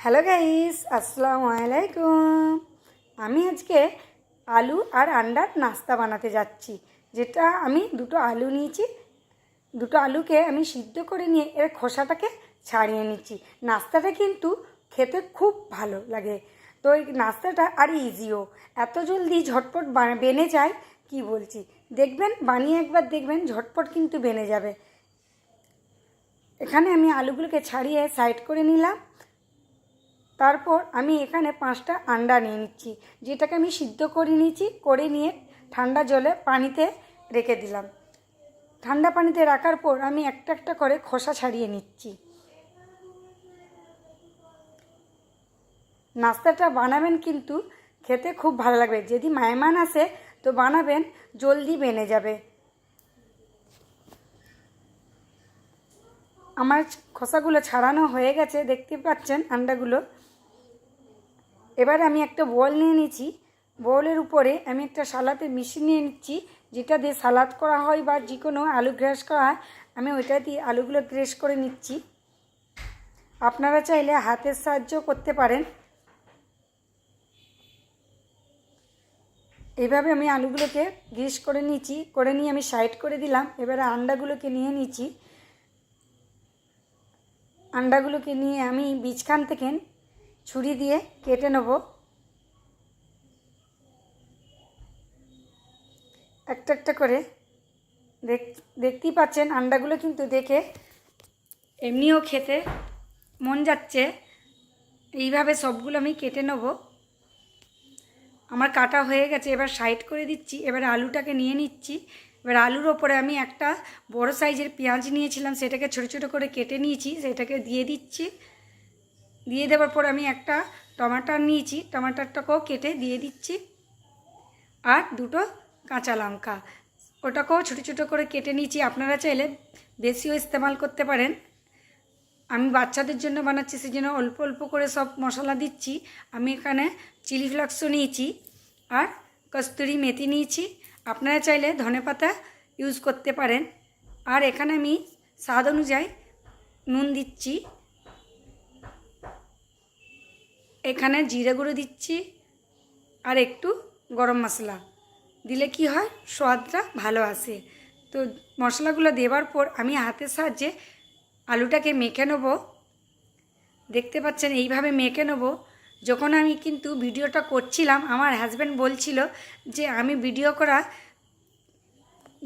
Hello guys, আসসালামু আলাইকুম। আমি আজকে আলু আর আন্ডার নাস্তা বানাতে যাচ্ছি। যেটা আমি দুটো আলু নিয়েছি, দুটো আলুকে আমি সিদ্ধ করে নিয়ে এর খোসাটাকে ছাড়িয়ে নিচ্ছি। নাস্তাটা কিন্তু খেতে খুব ভালো লাগে। তো এই নাস্তাটা আর ইজিও, এত জলদি ঝটপট বেনে যায় কি বলছি। দেখবেন, বানিয়ে একবার দেখবেন, ঝটপট কিন্তু বেনে যাবে। এখানে আমি আলুগুলোকে ছাড়িয়ে সাইড করে নিলাম। তারপর আমি এখানে 5টা আন্ডা নিয়ে নিচ্ছি, যেটাকে আমি সিদ্ধ করে নিয়েছি। করে নিয়ে ঠান্ডা জলে পানিতে রেখে দিলাম। ঠান্ডা পানিতে রাখার পর আমি একটা একটা করে খোসা ছাড়িয়ে নিচ্ছি। নাস্তাটা বানাবেন কিন্তু খেতে খুব ভালো লাগবে। যদি মেহমান আসে তো বানাবেন, জলদি বেনে যাবে। আমার খোসাগুলো ছাড়ানো হয়ে গেছে, দেখতে পাচ্ছেন আন্ডাগুলো। এবার আমি একটা বোল নিয়ে নিচ্ছি। বোলের উপরে আমি একটা সালাদের মেশিন নিয়ে নিচ্ছি, যেটা দিয়ে সালাদ করা হয় বা যে কোনো আলু গ্রেস করা হয়। আমি ওইটা দিয়ে আলুগুলো গ্রেস করে নিচ্ছি। আপনারা চাইলে হাতের সাহায্য করতে পারেন। এইভাবে আমি আলুগুলোকে গ্রেস করে নিচ্ছি। করে নিয়ে আমি সাইড করে দিলাম। এবারে আন্ডাগুলোকে নিয়ে নিচ্ছি। আন্ডাগুলোকে নিয়ে আমি বীজখান থেকে ছুরি দিয়ে কেটে নেব। একটা একটা করে দেখতেই পাচ্ছেন আন্ডাগুলো কিন্তু দেখে এমনিও খেতে মন যাচ্ছে। এইভাবে সবগুলো আমি কেটে নেব। আমার কাটা হয়ে গেছে, এবার সাইড করে দিচ্ছি। এবার আলুটাকে নিয়ে নিচ্ছি। এবার আলুর ওপরে আমি একটা বড় সাইজের পেঁয়াজ নিয়েছিলাম, সেটাকে ছোটো ছোটো করে কেটে নিয়েছি, সেটাকে দিয়ে দিচ্ছি। দিয়ে দেওয়ার পর আমি একটা টমাটার নিয়েছি, টমাটারটাকেও কেটে দিয়ে দিচ্ছি। আর দুটো কাঁচা লঙ্কা, ওটাকেও ছোটো ছোটো করে কেটে নিয়েছি। আপনারা চাইলে বেশিও ইস্তেমাল করতে পারেন। আমি বাচ্চাদের জন্য বানাচ্ছি, সেই জন্য অল্প অল্প করে সব মশলা দিচ্ছি। আমি এখানে চিলি ফ্লেক্সও নিয়েছি আর কস্তুরি মেথি নিয়েছি। আপনারা চাইলে ধনেপাতা ইউজ করতে পারেন। আর এখানে আমি স্বাদ অনুযায়ী নুন দিচ্ছি। এখানে জিরে গুঁড়ো দিচ্ছি আর একটু গরম মশলা দিলে কি হয়, স্বাদটা ভালো আসে। তো মশলাগুলো দেওয়ার পর আমি হাতের সাহায্যে আলুটাকে মেখে নেব। দেখতে পাচ্ছেন এইভাবে মেখে নেব। যখন আমি কিন্তু ভিডিওটা করছিলাম, আমার হাজব্যান্ড বলছিল যে আমি ভিডিও করা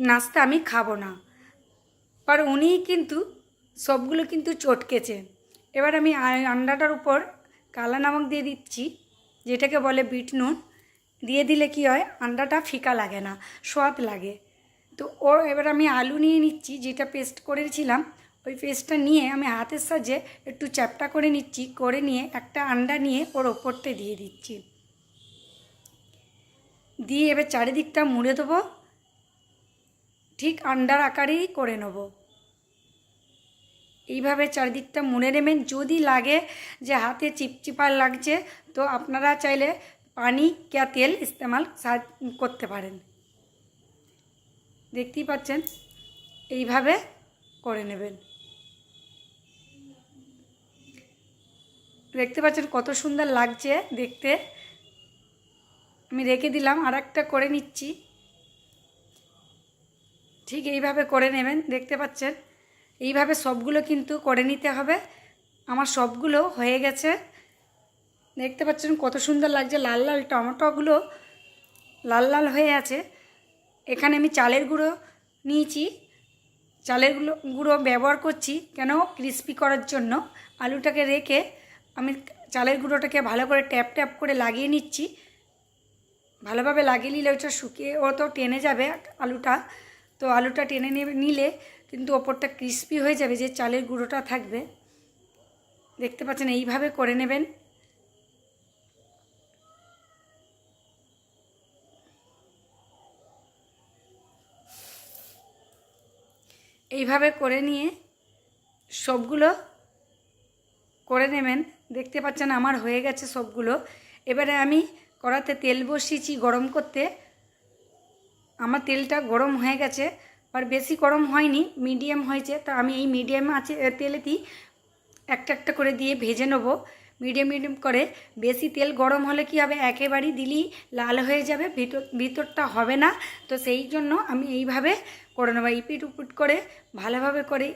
নাস্তা আমি খাবো না, আর উনিই কিন্তু সবগুলো কিন্তু চটকেছে। এবার আমি আন্ডাটার উপর কালা নমক দিয়ে দিচ্ছি, যেটাকে বলে বিট নুন। দিয়ে দিলে কি হয়, আন্ডাটা ফিকা লাগে না, স্বাদ লাগে। তো এবার আমি আলু নিয়ে নিচ্ছি, যেটা পেস্ট করেছিলাম। ওই পেস্টটা নিয়ে আমি হাতের সাহায্যে একটু চ্যাপটা করে নিচ্ছি। করে নিয়ে একটা আন্ডা নিয়ে ওর ওপরতে দিয়ে দিচ্ছি। দিয়ে এবার চারিদিকটা মুড়ে দেবো, ঠিক আন্ডার আকারেই করে নেব। এইভাবে চারিদিকটা মুড়ে নেবেন। যদি লাগে যে হাতে চিপচিপার লাগছে, তো আপনারা চাইলে পানি বা তেল ইস্তেমাল করতে পারেন। দেখতেই পাচ্ছেন এইভাবে করে নেবেন। দেখতে পাচ্ছেন কত সুন্দর লাগছে দেখতে। আমি রেখে দিলাম, আর একটা করে নিচ্ছি। ঠিক এইভাবে করে নেবেন। দেখতে পাচ্ছেন এইভাবে সবগুলো কিন্তু করে নিতে হবে। আমার সবগুলো হয়ে গেছে। দেখতে পাচ্ছেন কত সুন্দর লাগছে, লাল লাল টমেটোগুলো লাল লাল হয়ে আছে। এখানে আমি চালের গুঁড়ো নিয়েছি। চালের গুঁড়ো ব্যবহার করছি কেন, ক্রিস্পি করার জন্য। আলুটাকে রেখে আমি চালের গুঁড়োটাকে ভালো করে ট্যাপ ট্যাপ করে লাগিয়ে নিচ্ছি। ভালোভাবে লাগিয়ে নিলে ওটা শুকিয়ে ও তো টেনে যাবে আলুটা। তো আলুটা টেনে নিলে কিন্তু ওপরটা ক্রিস্পি হয়ে যাবে, যে চালের গুঁড়োটা থাকবে। দেখতে পাচ্ছেন এইভাবে করে নেবেন। এইভাবে করে নিয়ে সবগুলো করে নেবেন। দেখতে পাচ্ছেন আমার হয়ে গেছে সবগুলো। এবারে আমি কড়াতে তেল বসিয়েছি গরম করতে। আমার তেলটা গরম হয়ে গেছে, আর বেশি গরম হয়নি, মিডিয়াম হয়েছে। তো আমি এই মিডিয়াম আছে তেলেতেই একটা একটা করে দিয়ে ভেজে নেব। মিডিয়াম মিডিয়াম করে। বেশি তেল গরম হলে কি হবে, একেবারেই দিলেই লাল হয়ে যাবে, ভিতরটা হবে না। তো সেই জন্য আমি এইভাবে করে নেবো, ইপিট উপিট করে ভালোভাবে করে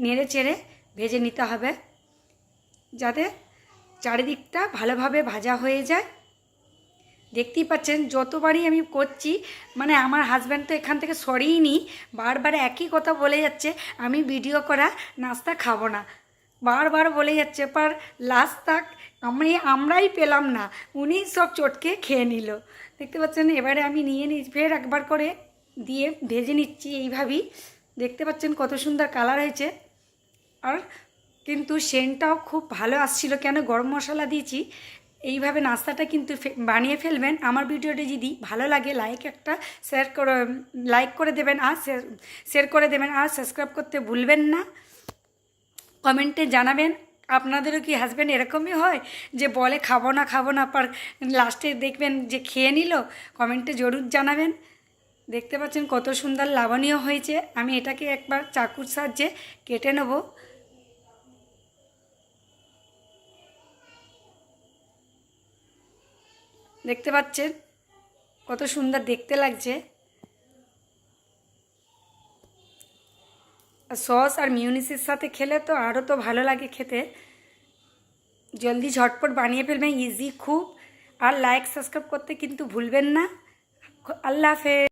নেড়ে চেড়ে ভেজে নিতে হবে, যাতে চারিদিকটা ভালোভাবে ভাজা হয়ে যায়। দেখতেই পাচ্ছেন যতবারই আমি করছি, মানে আমার হাজব্যান্ড তো এখান থেকে সরেই নি, বারবার একই কথা বলে যাচ্ছে, আমি ভিডিও করা নাস্তা খাবো না, বারবার বলে যাচ্ছে। পর লাস্ট তাক আমরাই পেলাম না, উনি সব চটকে খেয়ে নিল। দেখতে পাচ্ছেন, এবারে আমি নিয়ে ফের একবার করে দিয়ে ভেজে নিচ্ছি এইভাবেই। দেখতে পাচ্ছেন কত সুন্দর কালার হয়েছে, আর কিন্তু সেন্টটাও খুব ভালো আসছিল, কেন গরম মশলা দিয়েছি। এইভাবে নাস্তাটা কিন্তু বানিয়ে ফেলবেন। আমার ভিডিওটা যদি ভালো লাগে লাইক করে দেবেন, আর শেয়ার করে দেবেন, আর সাবস্ক্রাইব করতে ভুলবেন না। কমেন্টে জানাবেন আপনাদেরও কি হাজব্যান্ড এরকমই হয় যে বলে খাবো না, পর লাস্টে দেখবেন যে খেয়ে নিল? কমেন্টে জরুর জানাবেন। দেখতে পাচ্ছেন কত সুন্দর লাবণীয় হয়েছে। আমি এটাকে একবার চাকুর সাহায্যে কেটে নেব। দেখতে পাচ্ছেন কত সুন্দর দেখতে লাগছে। সস আর মিউনিসের সাথে খেলে তো আরও তো ভালো লাগে খেতে। জলদি ঝটপট বানিয়ে ফেলবেন, ইজি খুব। আর লাইক সাবস্ক্রাইব করতে কিন্তু ভুলবেন না। আল্লাহ হাফেজ।